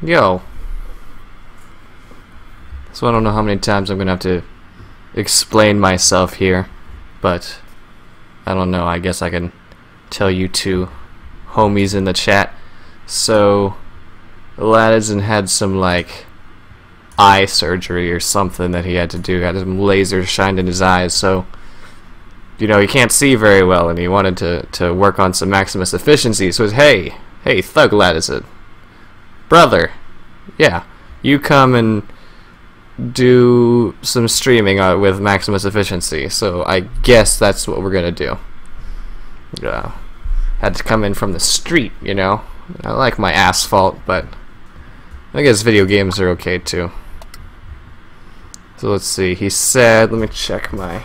Yo. So I don't know how many times I'm gonna have to explain myself here, but I don't know. I guess I can tell you two homies in the chat. So Latisan had some like eye surgery or something that he had to do. Had some laser shined in his eyes, so you know he can't see very well, and he wanted to work on some Maximus-Efficiency. So it's hey Thug Latisan, brother, yeah, you come and do some streaming with Maximus-Efficiency. So I guess that's what we're gonna do. Had to come in from the street, you know. I like my asphalt, but I guess video games are okay too. So let's see. He said, let me check my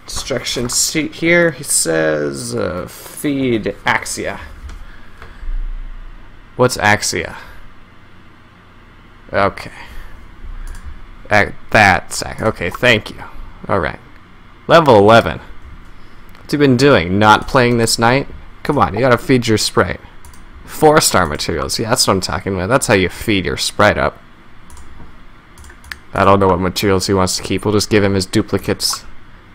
instruction sheet here. He says feed Axia. What's Axia? Okay. That's okay, thank you. Alright. Level 11. What's he been doing? Not playing this night? Come on, you gotta feed your sprite. 4-star materials, yeah, that's what I'm talking about. That's how you feed your sprite up. I don't know what materials he wants to keep. We'll just give him his duplicates.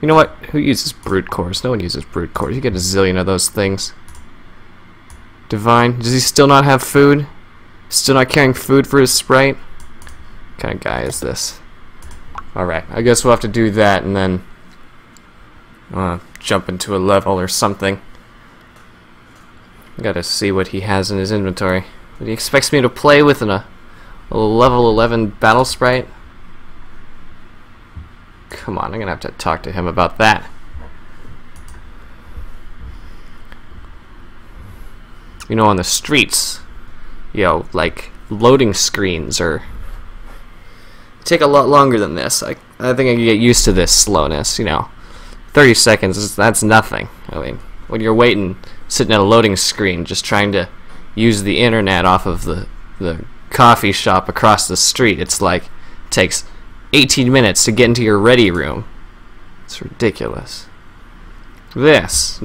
You know what? Who uses brute cores? No one uses brute cores. You get a zillion of those things. Divine. Does he still not have food? Still not carrying food for his sprite? What kind of guy is this? Alright, I guess we'll have to do that and then jump into a level or something. Gotta see what he has in his inventory. But he expects me to play with a level 11 battle sprite? Come on, I'm gonna have to talk to him about that. You know, on the streets, yo, like loading screens take a lot longer than this. I think I can get used to this slowness, you know. 30 seconds, that's nothing. I mean, when you're waiting, sitting at a loading screen, just trying to use the internet off of the coffee shop across the street, it's like, it takes 18 minutes to get into your ready room. It's ridiculous. This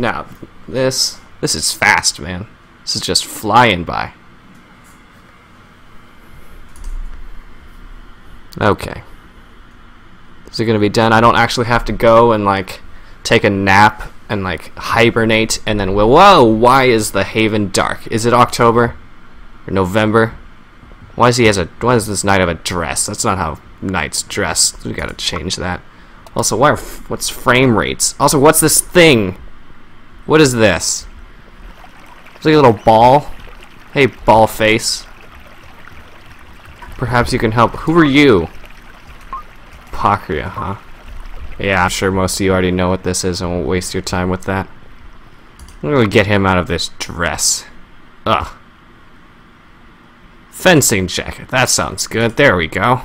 is fast, man. This is just flying by. Okay. Is it gonna be done? I don't actually have to go and like take a nap and like hibernate and then whoa, why is the Haven dark? Is it October or November? Why does this knight have a dress? That's not how knights dress. We gotta change that. Also, what's frame rates? Also, what's this thing? What is this? It's like a little ball. Hey, ball face. Perhaps you can help. Who are you? Pakria, huh? Yeah, I'm sure most of you already know what this is and won't waste your time with that. I'm gonna get him out of this dress. Ugh. Fencing jacket. That sounds good. There we go.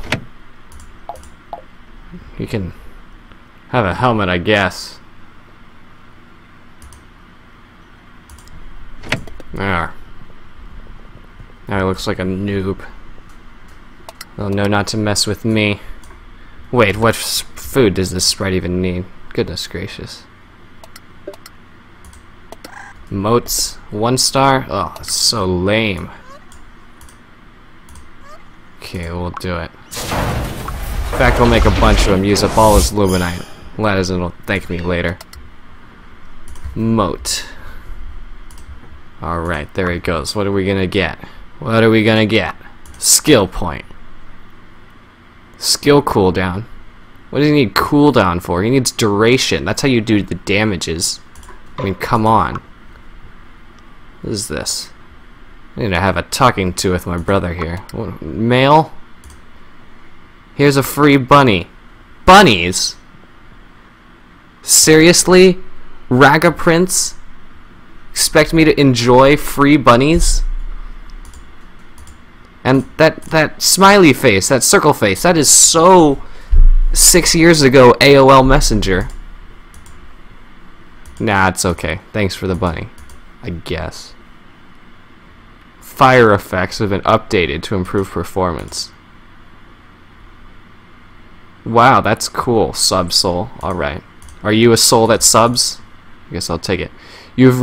You can have a helmet, I guess. There. Now he looks like a noob. Oh no, not to mess with me. Wait, what food does this sprite even need? Goodness gracious. Moats, 1-star? Oh, that's so lame. Okay, we'll do it. In fact, we'll make a bunch of them, use up all his luminite. Latisan will thank me later. Moat. Alright, there he goes. What are we gonna get? What are we gonna get? Skill point. Skill cooldown. What does he need cooldown for? He needs duration. That's how you do the damages. I mean, come on. What is this? I need to have a talking to with my brother here. What, mail? Here's a free bunny. Bunnies? Seriously? Raga Prince? Expect me to enjoy free bunnies? And that smiley face, that circle face, that is so 6 years ago AOL Messenger. Nah, it's okay. Thanks for the bunny, I guess. Fire effects have been updated to improve performance. Wow, that's cool. Sub soul. Alright. Are you a soul that subs? I guess I'll take it. You've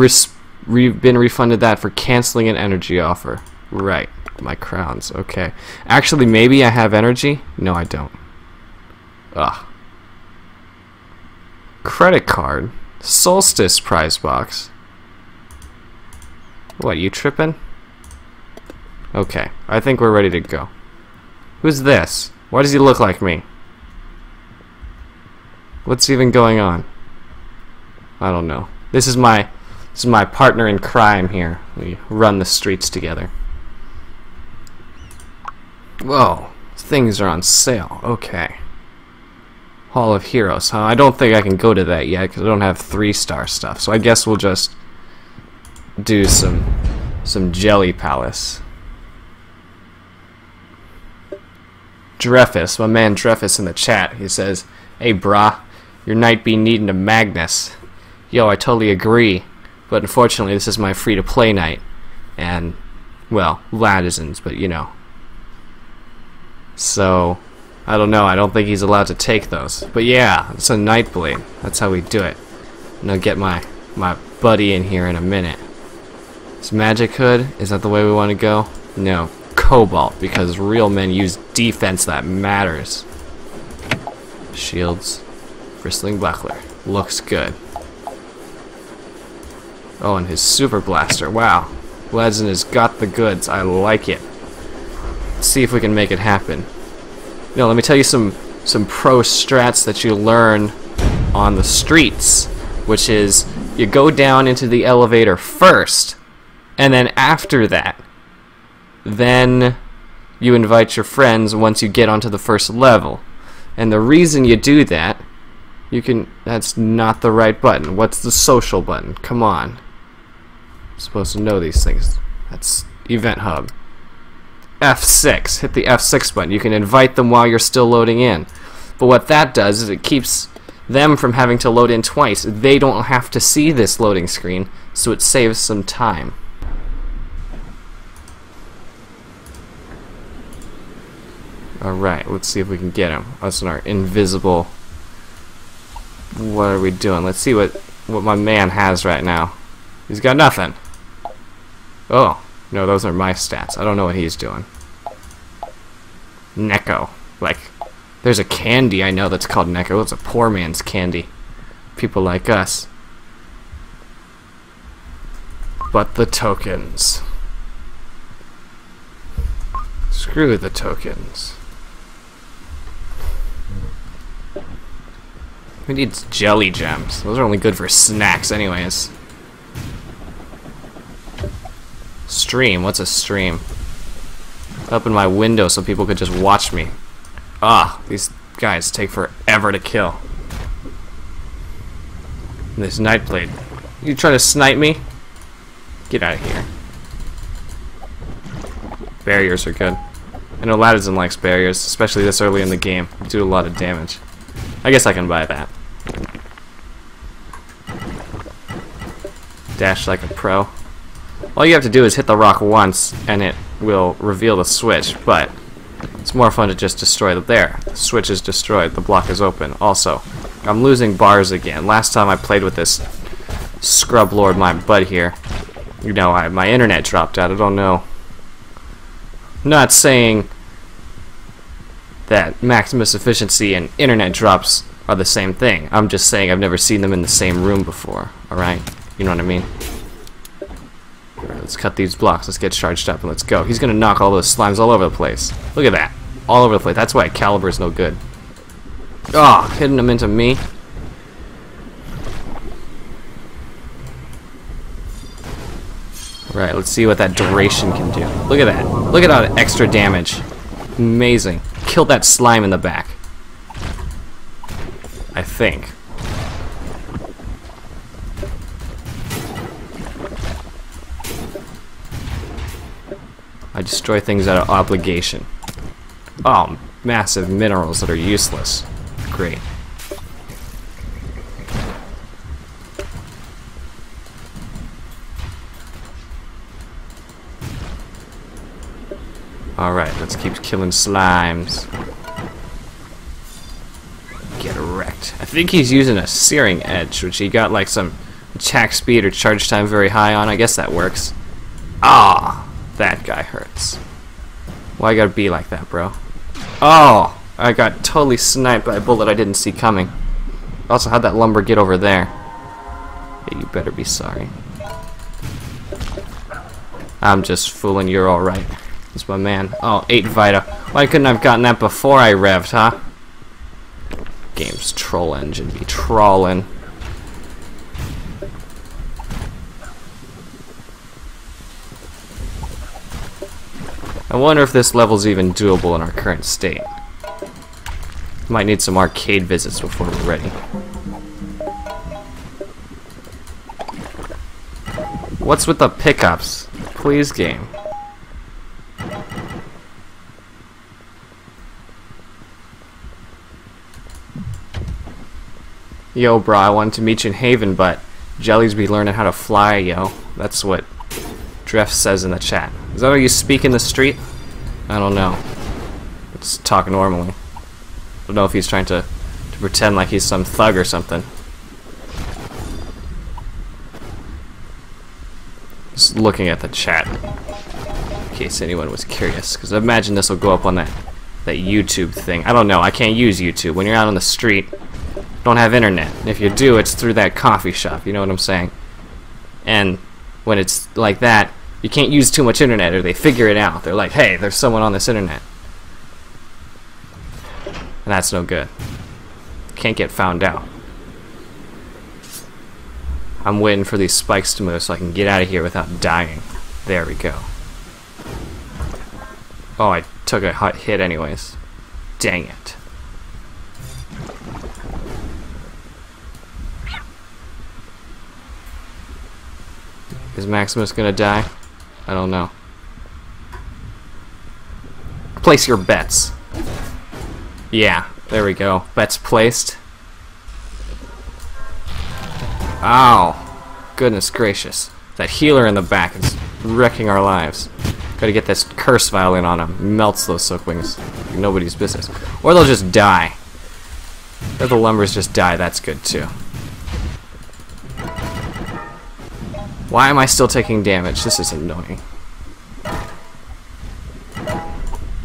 been refunded that for canceling an energy offer. Right. My crowns. Okay. Actually, maybe I have energy? No, I don't. Ugh. Credit card. Solstice prize box. What, you tripping? Okay. I think we're ready to go. Who's this? Why does he look like me? What's even going on? I don't know. This is my partner in crime here. We run the streets together. Whoa, things are on sale. Okay. Hall of Heroes, huh? I don't think I can go to that yet because I don't have 3-star stuff. So I guess we'll just do some Jelly Palace. Dreyfus, my man Dreyfus in the chat, he says, "Hey brah, your knight be needing a Magnus." Yo, I totally agree, but unfortunately this is my free-to-play night. And, well, Latisans, but you know. So, I don't know, I don't think he's allowed to take those. But yeah, it's a Nightblade. That's how we do it. And I'll get my buddy in here in a minute. It's Magic Hood, is that the way we want to go? No, Cobalt, because real men use defense that matters. Shields, Bristling Buckler, looks good. Oh, and his Super Blaster, wow. Latisan has got the goods, I like it. Let's see if we can make it happen. You know, let me tell you some pro strats that you learn on the streets, which is you go down into the elevator first, and then after that, then you invite your friends once you get onto the first level. And the reason you do that, that's not the right button. What's the social button? Come on. I'm supposed to know these things. That's Event Hub. F6. Hit the F6 button. You can invite them while you're still loading in. But what that does is it keeps them from having to load in twice. They don't have to see this loading screen, so it saves some time. Alright, let's see if we can get him. Us in our invisible... What are we doing? Let's see what my man has right now. He's got nothing. Oh, no, those are my stats. I don't know what he's doing. Neko. Like, there's a candy I know that's called Neko. It's a poor man's candy. People like us. But the tokens. Screw the tokens. Who needs jelly gems? Those are only good for snacks anyways. Stream, what's a stream? Open my window so people could just watch me. Ah, these guys take forever to kill. And this Nightblade. You trying to snipe me? Get out of here. Barriers are good. I know Latisan likes barriers, especially this early in the game. They do a lot of damage. I guess I can buy that. Dash like a pro. All you have to do is hit the rock once and it will reveal the switch, but it's more fun to just destroy it there. The switch is destroyed, the block is open. Also, I'm losing bars again. Last time I played with this scrub lord, my bud here, you know, my internet dropped out. I don't know. I'm not saying that Maximus-Efficiency and internet drops are the same thing. I'm just saying I've never seen them in the same room before. Alright? You know what I mean? Alright, let's cut these blocks. Let's get charged up and let's go. He's gonna knock all those slimes all over the place. Look at that. All over the place. That's why Calibur's no good. Oh, hitting them into me. Alright, let's see what that duration can do. Look at that. Look at all that extra damage. Amazing. Killed that slime in the back. I think. I destroy things out of obligation. Oh, massive minerals that are useless. Great. Alright, let's keep killing slimes. Get wrecked. I think he's using a Searing Edge, which he got like some attack speed or charge time very high on. I guess that works. Ah, That guy hurts. Why you gotta be like that, bro? Oh! I got totally sniped by a bullet I didn't see coming. Also, how'd that lumber get over there? Yeah, you better be sorry. I'm just fooling, you're alright. That's my man. Oh, 8 Vita. Why couldn't I have gotten that before I revved, huh? Game's troll engine be trawling. I wonder if this level's even doable in our current state. Might need some arcade visits before we're ready. What's with the pickups? Please, game. Yo, bro, I wanted to meet you in Haven, but Jellies be learning how to fly, yo. That's what Dref says in the chat. Is that how you speak in the street? I don't know. Let's talk normally. I don't know if he's trying to pretend like he's some thug or something. Just looking at the chat, in case anyone was curious, because I imagine this will go up on that YouTube thing. I don't know. I can't use YouTube when you're out on the street. Don't have internet. And if you do, it's through that coffee shop. You know what I'm saying? And when it's like that, you can't use too much internet, or they figure it out. They're like, hey, there's someone on this internet. And that's no good. Can't get found out. I'm waiting for these spikes to move so I can get out of here without dying. There we go. Oh, I took a hot hit anyways. Dang it. Is Maximus gonna die? I don't know. Place your bets. Yeah, there we go. Bets placed. Ow. Goodness gracious. That healer in the back is wrecking our lives. Gotta get this curse violin on him. Melts those silk wings. Like nobody's business. Or they'll just die. If the lumbers just die, that's good too. Why am I still taking damage? This is annoying.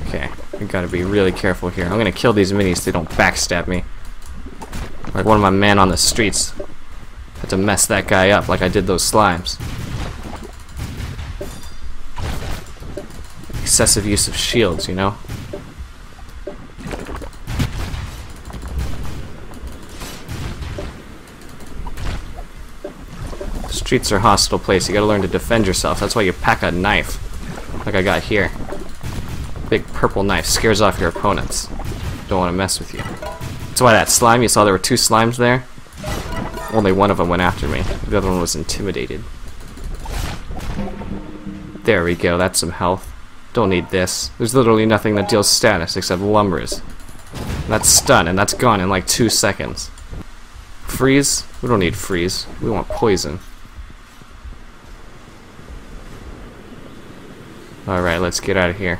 Okay, I gotta be really careful here. I'm gonna kill these minis so they don't backstab me. Like one of my men on the streets. Had to mess that guy up like I did those slimes. Excessive use of shields, you know? Streets are a hostile place. You gotta learn to defend yourself. That's why you pack a knife. Like I got here. Big purple knife. Scares off your opponents. Don't want to mess with you. That's why that slime, you saw there were 2 slimes there? Only one of them went after me. The other one was intimidated. There we go. That's some health. Don't need this. There's literally nothing that deals status except lumbers. That's stun, and that's gone in like 2 seconds. Freeze? We don't need freeze. We want poison. Alright, let's get out of here.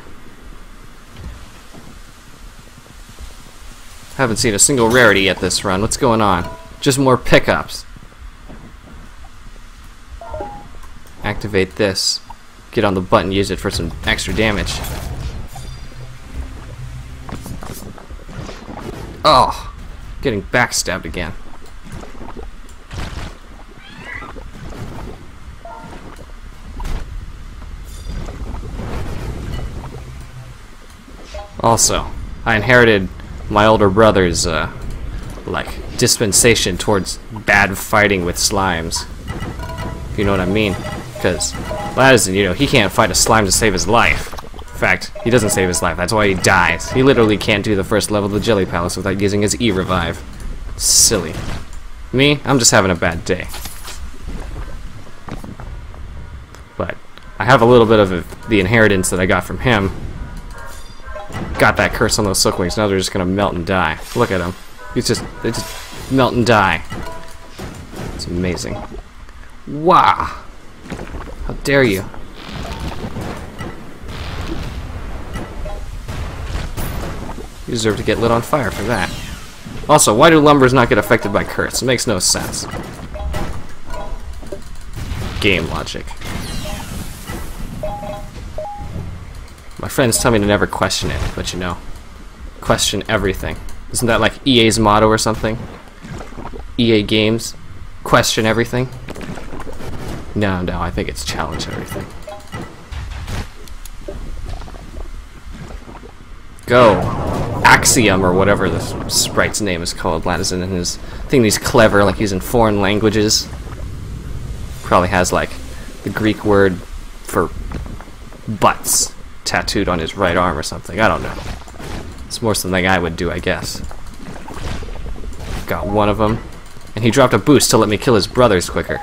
Haven't seen a single rarity yet this run. What's going on? Just more pickups. Activate this. Get on the button, use it for some extra damage. Oh! Getting backstabbed again. Also, I inherited my older brother's, like, dispensation towards bad fighting with slimes. If you know what I mean. Because Latisan, you know, he can't fight a slime to save his life. In fact, he doesn't save his life. That's why he dies. He literally can't do the first level of the Jelly Palace without using his E-Revive. Silly. Me, I'm just having a bad day. But I have a little bit of the inheritance that I got from him. Got that curse on those silkwings. Now they're just gonna melt and die. Look at them. They just melt and die. It's amazing. Wow. How dare you? You deserve to get lit on fire for that. Also, why do lumbers not get affected by curse? It makes no sense. Game logic. My friends tell me to never question it, but you know, question everything. Isn't that like EA's motto or something? EA Games, question everything? No, I think it's challenge everything. Go! Axiom, or whatever the sprite's name is called, Latisan, and his thing he's clever, like he's in foreign languages. Probably has like the Greek word for butts tattooed on his right arm or something. I don't know. It's more something I would do, I guess. Got one of them. And he dropped a boost to let me kill his brothers quicker.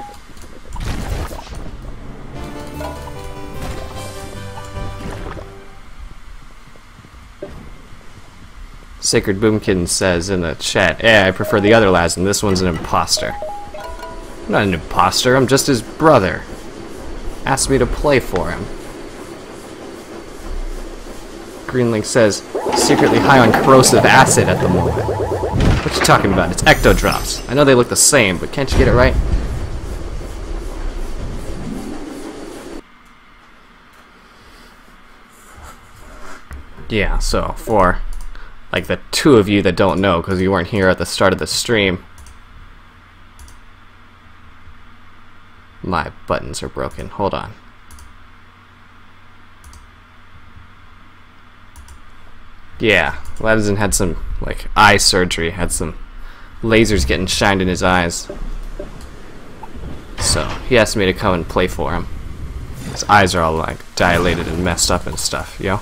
Sacred Boomkin says in the chat, I prefer the other Latisan. This one's an imposter. I'm not an imposter, I'm just his brother. Asked me to play for him. Greenlink says, secretly high on corrosive acid at the moment. What you talking about? It's ectodrops. I know they look the same, but can't you get it right? Yeah, so for like the two of you that don't know because you weren't here at the start of the stream, my buttons are broken. Hold on. Yeah, Latisan had some like eye surgery, had some lasers getting shined in his eyes. So he asked me to come and play for him. His eyes are all like dilated and messed up and stuff, yo.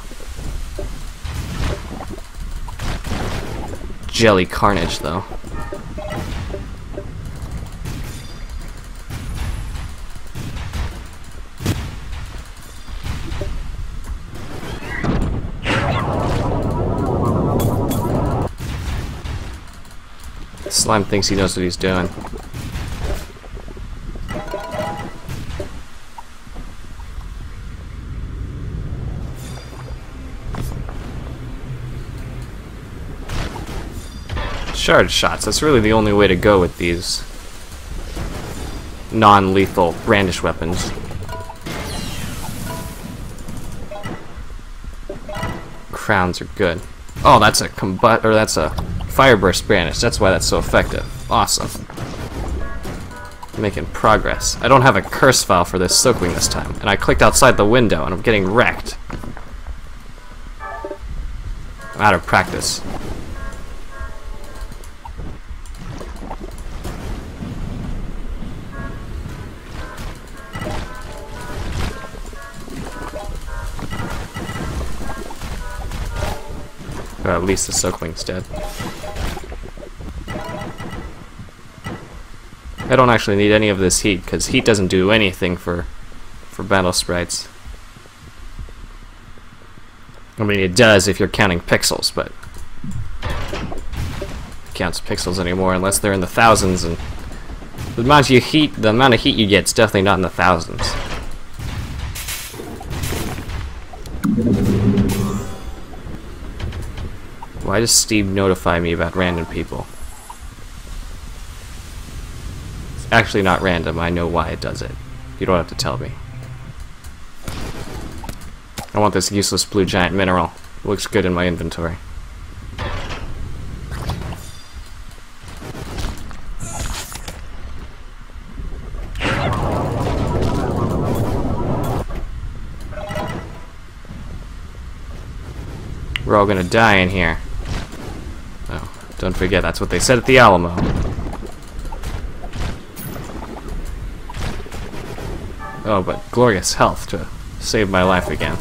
Jelly carnage though. Slime thinks he knows what he's doing. Shard shots, that's really the only way to go with these non-lethal brandish weapons. Crowns are good. Oh, that's a fire burst brandish. That's why that's so effective. Awesome. Making progress. I don't have a curse file for this soakwing this time, and I clicked outside the window and I'm getting wrecked. I'm out of practice. Or at least the soakwing's dead. I don't actually need any of this heat, because heat doesn't do anything for battle sprites. I mean, it does if you're counting pixels, but it counts pixels anymore unless they're in the thousands, and the amount of heat you get is definitely not in the thousands. Why does Steam notify me about random people? It's actually not random, I know why it does it. You don't have to tell me. I want this useless blue giant mineral. It looks good in my inventory. We're all gonna die in here. Oh, don't forget, that's what they said at the Alamo. Oh, but glorious health to save my life again.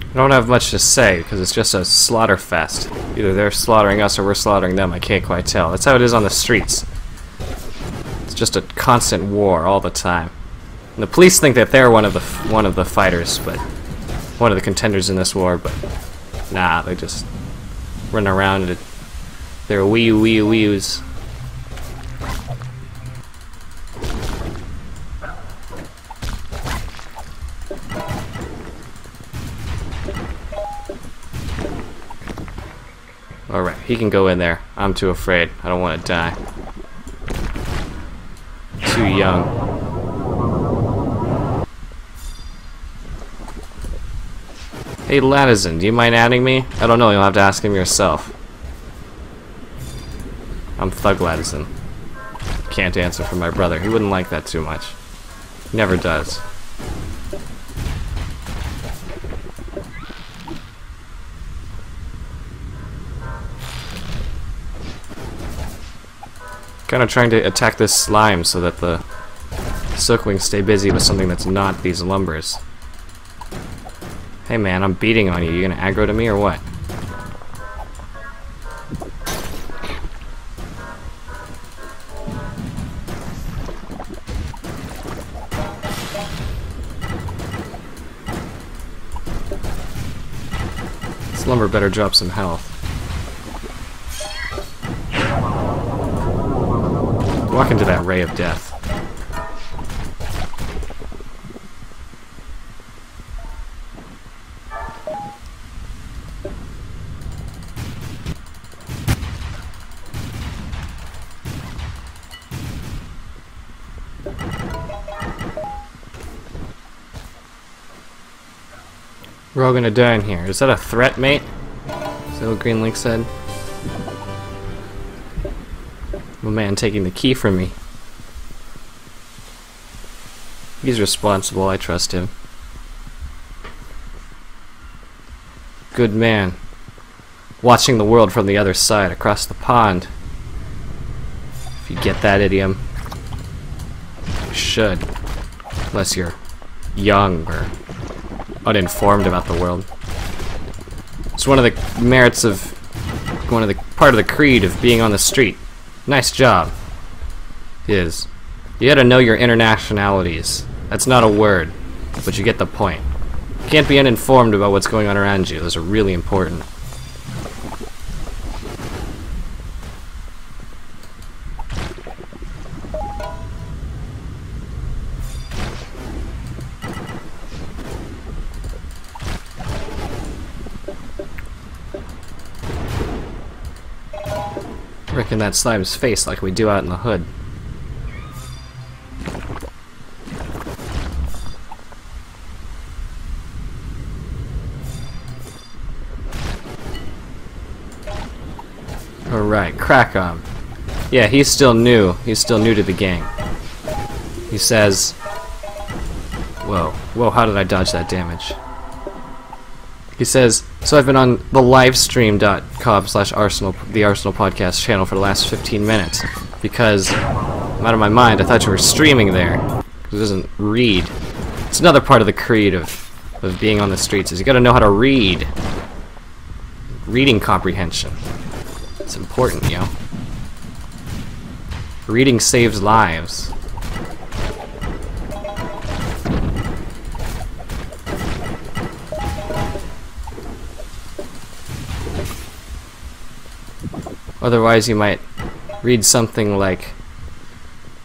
I don't have much to say, because it's just a slaughter fest. Either they're slaughtering us or we're slaughtering them, I can't quite tell. That's how it is on the streets. It's just a constant war all the time. And the police think that they're one of the fighters, but one of the contenders in this war, but nah, they just run around at their wee-oo-wee-oo-wees. Alright, he can go in there. I'm too afraid. I don't want to die. Too young. Hey Latisan, do you mind adding me? I don't know, you'll have to ask him yourself. I'm Thug Latisan. Can't answer for my brother. He wouldn't like that too much. He never does. Kind of trying to attack this slime so that the Silkwings stay busy with something that's not these lumbers. Hey man, I'm beating on you. You gonna aggro to me or what? This lumber better drop some health. Walk into that ray of death. We're all gonna die in here. Is that a threat, mate? Is that what Green Link said? My man taking the key from me. He's responsible, I trust him. Good man. Watching the world from the other side, across the pond. If you get that idiom. You should. Unless you're young or uninformed about the world. It's one of the merits of, part of the creed of being on the street. Nice job. You gotta know your internationalities. That's not a word, but you get the point. You can't be uninformed about what's going on around you. Those are really important. In that slime's face like we do out in the hood. Alright, crack on. Yeah, he's still new. He's still new to the gang. He says... Whoa, how did I dodge that damage? He says, so I've been on the livestream.com/Arsenal, the Arsenal podcast channel for the last 15 minutes because I'm out of my mind. I thought you were streaming there. It doesn't read. It's another part of the creed of being on the streets is you gotta know how to read. Reading comprehension. It's important, yo. Reading saves lives. Otherwise you might read something like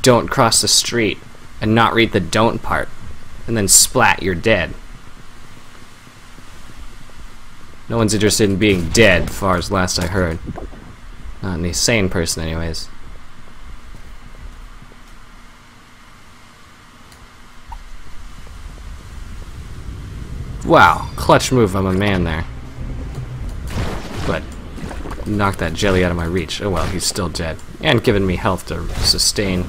don't cross the street and not read the don't part and then splat, you're dead. No one's interested in being dead, as far as last I heard. Not an insane person anyways. Wow, clutch move, I'm a man there. But knocked that jelly out of my reach. Oh well, he's still dead. And given me health to sustain.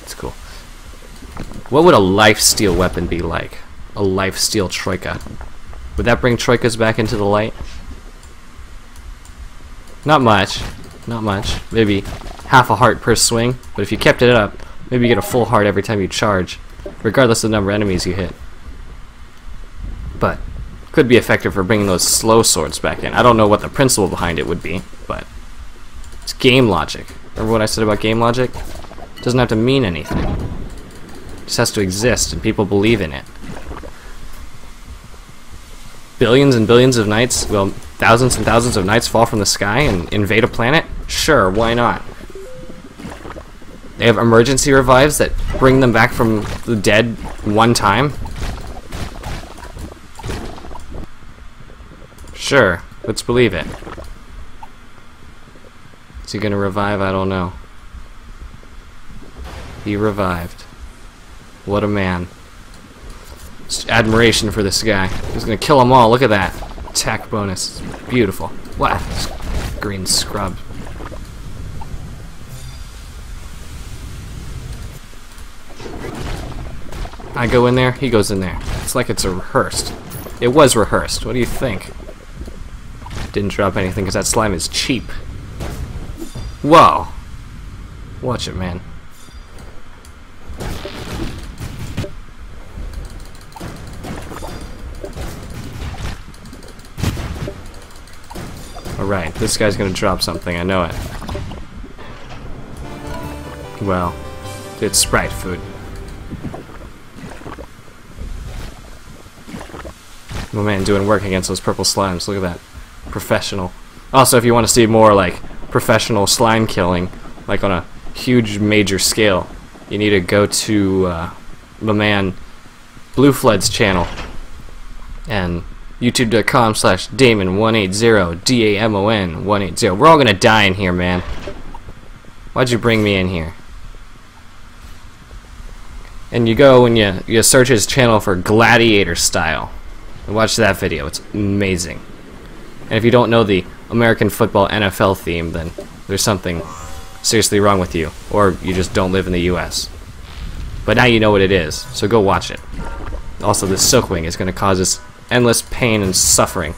It's cool. What would a lifesteal weapon be like? A lifesteal troika. Would that bring troikas back into the light? Not much. Not much. Maybe half a heart per swing. But if you kept it up, maybe you get a full heart every time you charge. Regardless of the number of enemies you hit. But could be effective for bringing those slow swords back in. I don't know what the principle behind it would be, but it's game logic. Remember what I said about game logic? It doesn't have to mean anything. It just has to exist, and people believe in it. Billions and billions of knights, well, thousands and thousands of knights fall from the sky and invade a planet? Sure, why not? They have emergency revives that bring them back from the dead one time? Sure, Let's believe it. Is he gonna revive? I don't know. He revived. What a man. Just admiration for this guy. He's gonna kill them all. Look at that. Attack bonus. Beautiful. What? Green scrub. I go in there, he goes in there. It's like it's rehearsed. It was rehearsed. What do you think? Didn't drop anything because that slime is cheap. Whoa. Watch it, man. Alright, this guy's gonna drop something, I know it. Well, it's Sprite food. Oh man, doing work against those purple slimes. Look at that. Professional. Also, if you want to see more like professional slime killing, like on a huge major scale, you need to go to my man Blue Flood's channel and youtube.com/Damon180 DAMON 180. We're all gonna die in here, man. Why'd you bring me in here? And you go and you search his channel for Gladiator Style. And watch that video, it's amazing. And if you don't know the American football NFL theme, then there's something seriously wrong with you, or you just don't live in the US. But now you know what it is, so go watch it. Also, this Silkwing is going to cause us endless pain and suffering.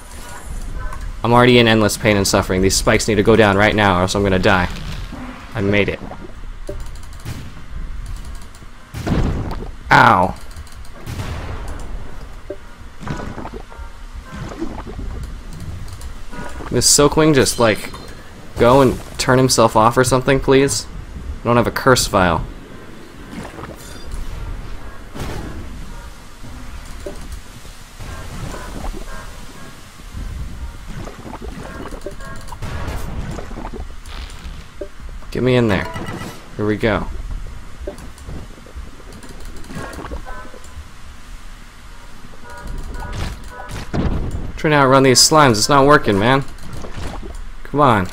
I'm already in endless pain and suffering. These spikes need to go down right now, or else I'm going to die. I made it. Ow. This Silkwing just, like, go and turn himself off or something, please? I don't have a curse file. Get me in there. Here we go. Trying to outrun these slimes. It's not working, man. Come on.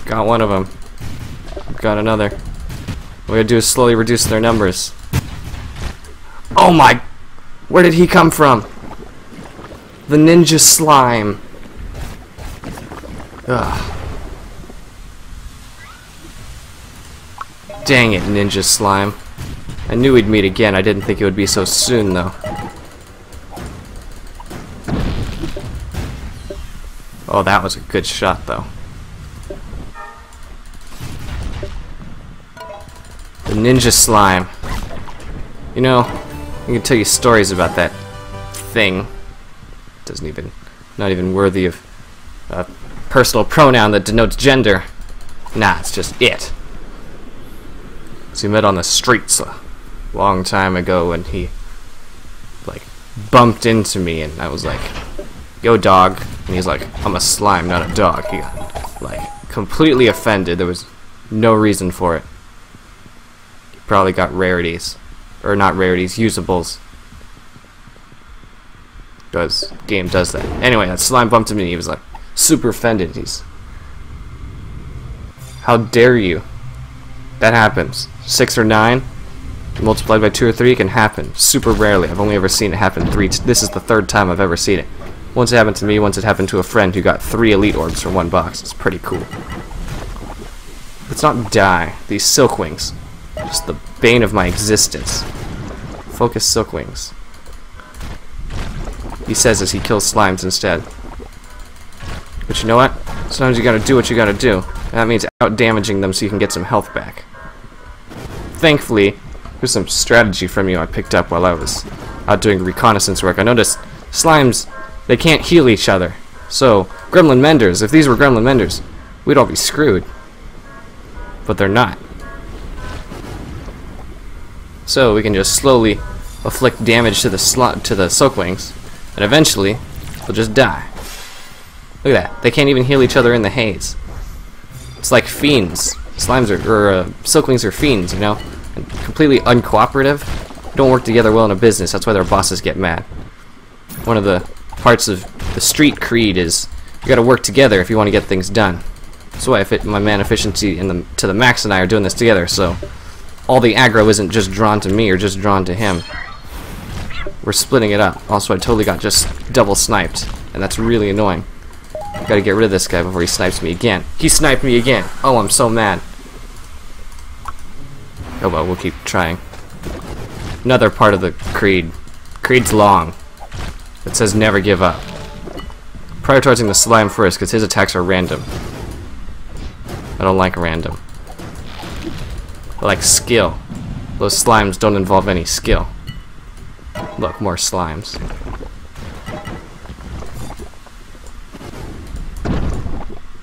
Got one of them. Got another. What we gotta do is slowly reduce their numbers. Oh my! Where did he come from? The ninja slime. Ugh. Dang it, ninja slime. I knew we'd meet again. I didn't think it would be so soon, though. Oh, that was a good shot, though. The ninja slime. You know, I can tell you stories about that thing. Doesn't even, not even worthy of a personal pronoun that denotes gender. Nah, it's just it. So we met on the streets a long time ago, and he, like, bumped into me, and I was like, "Yo, dog." And he's like, "I'm a slime, not a dog." He got, like, completely offended. There was no reason for it. He probably got rarities. Or not rarities, usables. Because game does that. Anyway, that slime bumped into me. He was like, super offended. He's, "How dare you?" That happens. 6 or 9, multiplied by 2 or 3, can happen. Super rarely. I've only ever seen it happen 3. This is the 3rd time I've ever seen it. Once it happened to me, once it happened to a friend who got 3 elite orbs from 1 box. It's pretty cool. Let's not die. These Silkwings. Just the bane of my existence. Focus Silkwings. He says as he kills slimes instead. But you know what? Sometimes you gotta do what you gotta do. And that means out-damaging them so you can get some health back. Thankfully, here's some strategy from you I picked up while I was out doing reconnaissance work. I noticed slimes, they can't heal each other. So, gremlin menders, if these were gremlin menders, we'd all be screwed. But they're not. So we can just slowly afflict damage to the Silkwings, and eventually they'll just die. Look at that. They can't even heal each other in the haze. It's like fiends. Slimes Silkwings are fiends, you know? And completely uncooperative. Don't work together well in a business. That's why their bosses get mad. One of the parts of the street creed is You gotta work together if you want to get things done. That's why I fit my man efficiency to the max and I are doing this together, so all the aggro isn't just drawn to me or just drawn to him. We're splitting it up. Also, I totally got just double sniped, and that's really annoying. Gotta get rid of this guy before he snipes me again. He sniped me again. Oh, I'm so mad. Oh well, we'll keep trying. Another part of the creed. Creed's long. It says never give up. Prioritizing the slime first, because his attacks are random. I don't like random. I like skill. Those slimes don't involve any skill. Look, more slimes.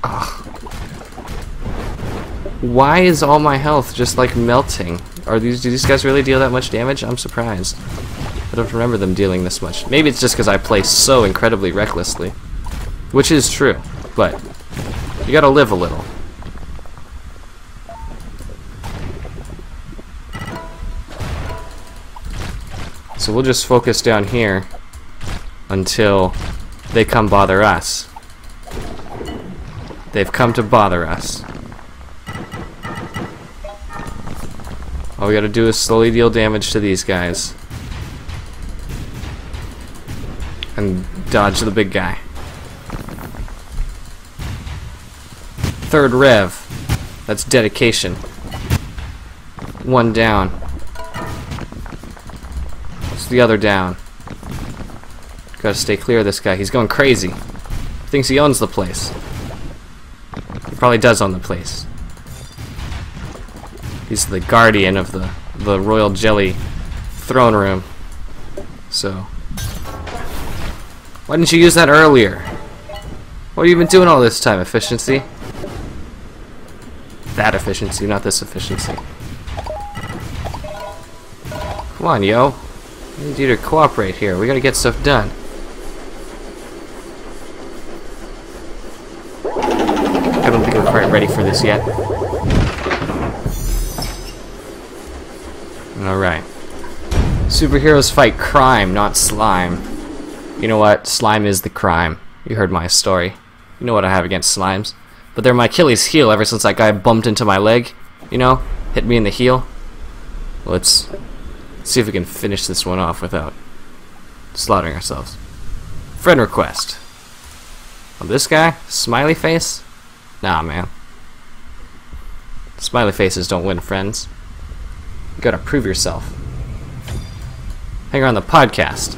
Ugh. Why is all my health just like melting? Do these guys really deal that much damage? I'm surprised. I don't remember them dealing this much. Maybe it's just because I play so incredibly recklessly. Which is true, but you gotta live a little. So we'll just focus down here until they come bother us. They've come to bother us. All we gotta do is slowly deal damage to these guys. And dodge the big guy. Third rev. That's dedication. One down. What's the other down? Gotta stay clear of this guy. He's going crazy. Thinks he owns the place. He probably does own the place. He's the guardian of the royal jelly throne room. So, why didn't you use that earlier? What have you been doing all this time, efficiency? That efficiency, not this efficiency. Come on, yo. I need you to cooperate here. We gotta get stuff done. I don't think we're quite ready for this yet. Alright. Superheroes fight crime, not slime. You know what? Slime is the crime. You heard my story. You know what I have against slimes. But they're my Achilles heel ever since that guy bumped into my leg. You know? Hit me in the heel. Let's see if we can finish this one off without slaughtering ourselves. Friend request. Oh, this guy? Smiley face? Nah, man. Smiley faces don't win friends. You gotta prove yourself. Hang around the podcast.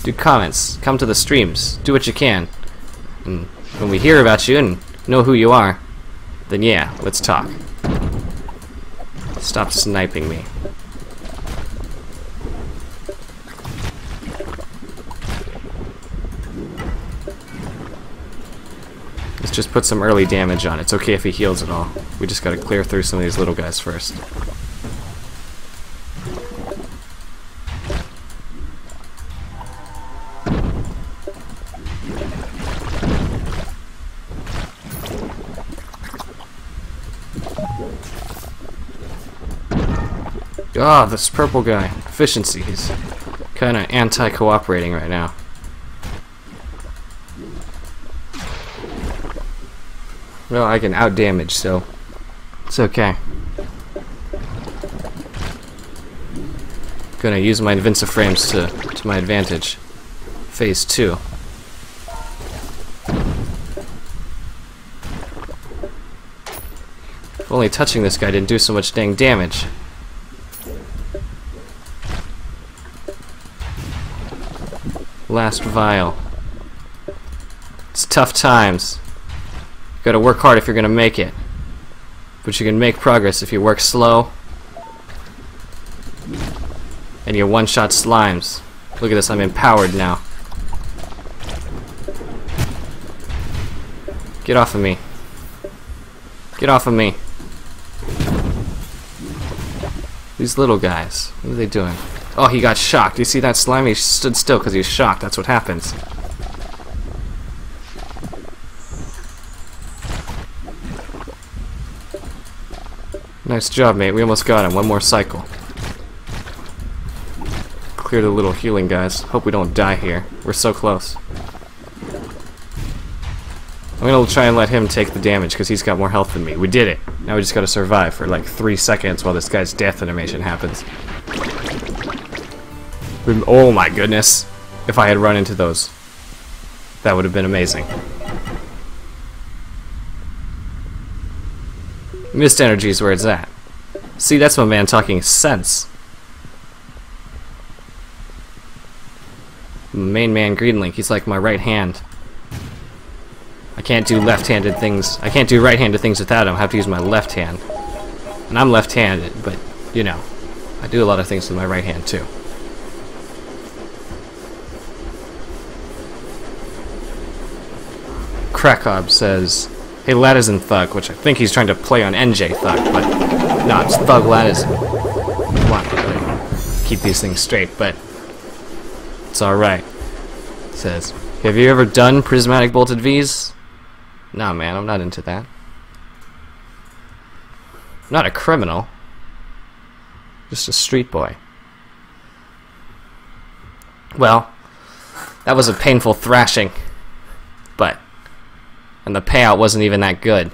Do comments. Come to the streams. Do what you can. And when we hear about you and know who you are, then yeah, let's talk. Stop sniping me. Let's just put some early damage on. It's okay if he heals at all. We just gotta clear through some of these little guys first. Ah, this purple guy. Efficiency. He's kinda anti-cooperating right now. Well, I can out-damage, so it's okay. Gonna use my Invinciframes to my advantage. Phase 2. If only touching this guy didn't do so much dang damage. Last vial. It's tough times. You gotta work hard if you're gonna make it. But you can make progress if you work slow. And you one-shot slimes. Look at this, I'm empowered now. Get off of me. Get off of me. These little guys, what are they doing? Oh, he got shocked. You see that slime? He stood still because he was shocked. That's what happens. Nice job, mate. We almost got him. One more cycle. Clear the little healing guys. Hope we don't die here. We're so close. I'm gonna try and let him take the damage because he's got more health than me. We did it. Now we just gotta survive for like 3 seconds while this guy's death animation happens. Oh my goodness. If I had run into those, that would have been amazing. Mist energy is where it's at. See, that's my man talking sense. Main man Greenlink, he's like my right hand. I can't do left-handed things. I can't do right-handed things without him. I have to use my left hand. And I'm left-handed, but, you know, I do a lot of things with my right hand, too. Krakob says, hey, Latisan Thug, which I think he's trying to play on NJ Thug, but no, it's Thug Latisan. Come on, gotta keep these things straight, but it's alright. Says, have you ever done prismatic bolted Vs? Nah, man, I'm not into that. I'm not a criminal. Just a street boy. Well, that was a painful thrashing, but and the payout wasn't even that good.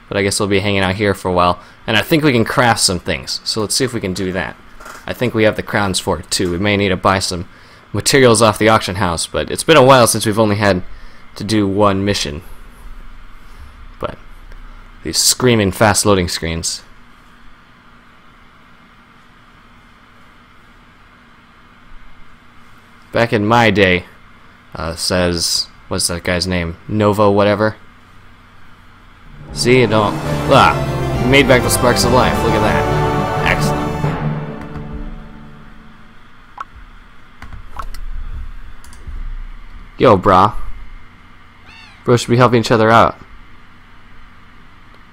But I guess we'll be hanging out here for a while. And I think we can craft some things. So let's see if we can do that. I think we have the crowns for it too. We may need to buy some materials off the auction house. But it's been a while since we've only had to do one mission. But these screaming fast loading screens. Back in my day, says... what's that guy's name? Novo whatever? See, it don't... Ah! Made back the sparks of life. Look at that. Excellent. Yo, brah. Bro should be helping each other out.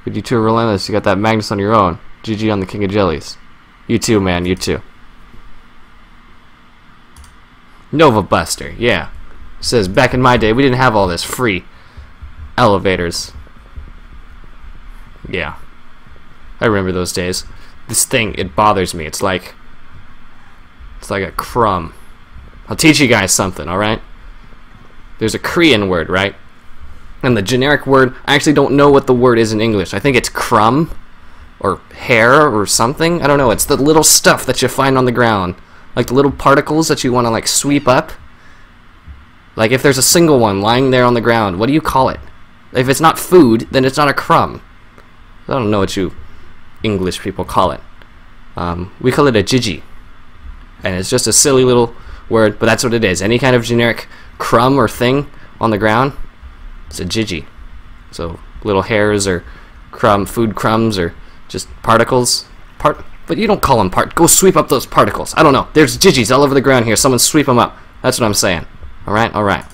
But you two are relentless. You got that Magnus on your own. GG on the King of Jellies. You too, man. You too. Nova Buster. Yeah. Says, back in my day, we didn't have all this free elevators. Yeah. I remember those days. This thing, it bothers me. It's like a crumb. I'll teach you guys something, alright? There's a Korean word, right? And the generic word, I actually don't know what the word is in English. I think it's crumb, or hair, or something. I don't know. It's the little stuff that you find on the ground. Like the little particles that you want to, like, sweep up. Like, if there's a single one lying there on the ground, what do you call it? If it's not food, then it's not a crumb. I don't know what you English people call it. We call it a jiji. And it's just a silly little word, but that's what it is. Any kind of generic crumb or thing on the ground, it's a jiji. So, little hairs or food crumbs or just particles. But you don't call them Go sweep up those particles. I don't know. There's jijis all over the ground here. Someone sweep them up. That's what I'm saying. Alright, alright.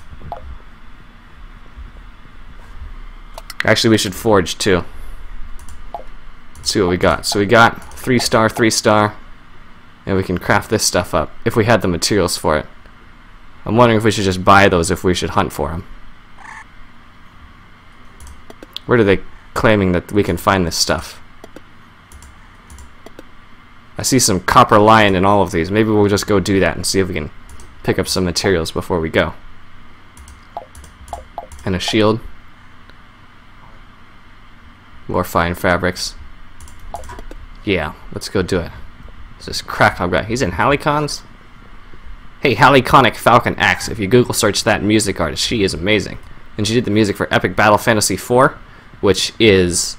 Actually, we should forge, too. Let's see what we got. So we got 3-star, 3-star. And we can craft this stuff up, if we had the materials for it. I'm wondering if we should just buy those, if we should hunt for them. Where are they claiming that we can find this stuff? I see some copper lion in all of these. Maybe we'll just go do that and see if we can pick up some materials before we go. And a shield. More fine fabrics. Yeah, let's go do it. It's this Krakow guy. He's in Halicons? Hey, Haliconic Falcon Axe. If you Google search that music artist, she is amazing. And she did the music for Epic Battle Fantasy 4, which is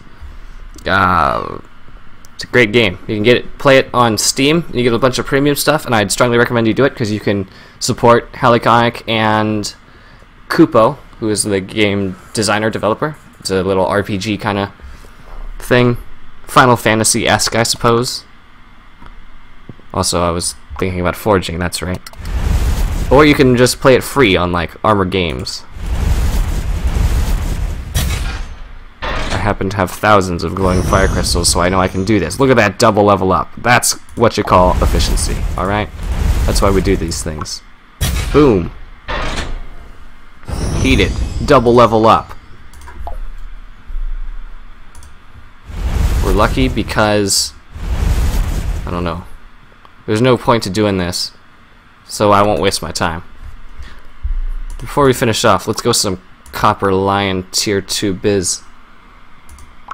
it's a great game. You can get it, play it on Steam, and you get a bunch of premium stuff, and I'd strongly recommend you do it because you can support Haliconic and Kupo, who is the game designer developer. It's a little RPG kind of thing. Final Fantasy-esque, I suppose. Also, I was thinking about forging, that's right. Or you can just play it free on, like, Armor Games. I happen to have thousands of glowing fire crystals, so I know I can do this. Look at that double level up. That's what you call efficiency, alright? That's why we do these things. Boom. Heated. Double level up. We're lucky because... I don't know. There's no point to doing this, so I won't waste my time. Before we finish off, let's go some Copper Lion Tier 2 biz.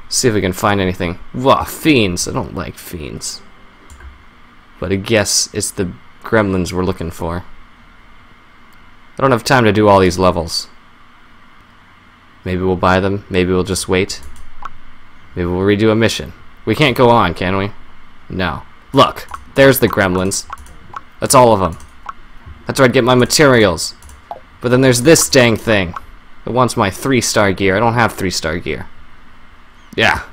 See if we can find anything. Whoa, fiends. I don't like fiends. But I guess it's the gremlins we're looking for. I don't have time to do all these levels. Maybe we'll buy them. Maybe we'll just wait. Maybe we'll redo a mission. We can't go on, can we? No. Look, there's the gremlins. That's all of them. That's where I'd get my materials. But then there's this dang thing. It wants my 3-star gear. I don't have 3-star gear. Yeah.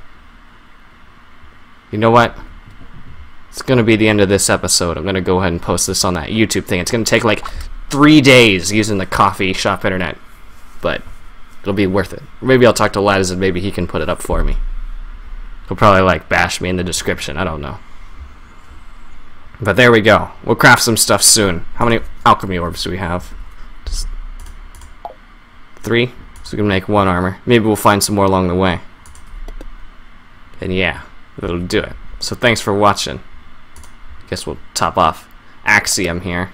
You know what? It's gonna be the end of this episode. I'm gonna go ahead and post this on that YouTube thing. It's gonna take like 3 days using the coffee shop internet. But it'll be worth it. Maybe I'll talk to Latisan. Maybe he can put it up for me. He'll probably like bash me in the description. I don't know. But there we go. We'll craft some stuff soon. How many alchemy orbs do we have? Just 3. So we can make 1 armor. Maybe we'll find some more along the way. And yeah, that'll do it. So thanks for watching. Guess we'll top off Axiom here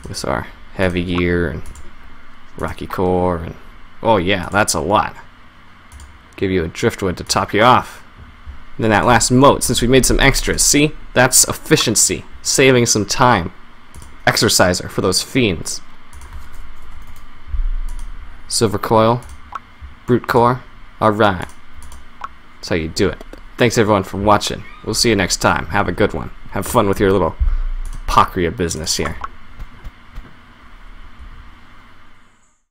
with our heavy gear and rocky core and oh yeah, that's a lot. Give you a driftwood to top you off. And then that last moat, since we made some extras, see? That's efficiency, saving some time. Exerciser for those fiends. Silver coil, brute core. Alright. That's how you do it. Thanks everyone for watching. We'll see you next time. Have a good one. Have fun with your little Apocria business here.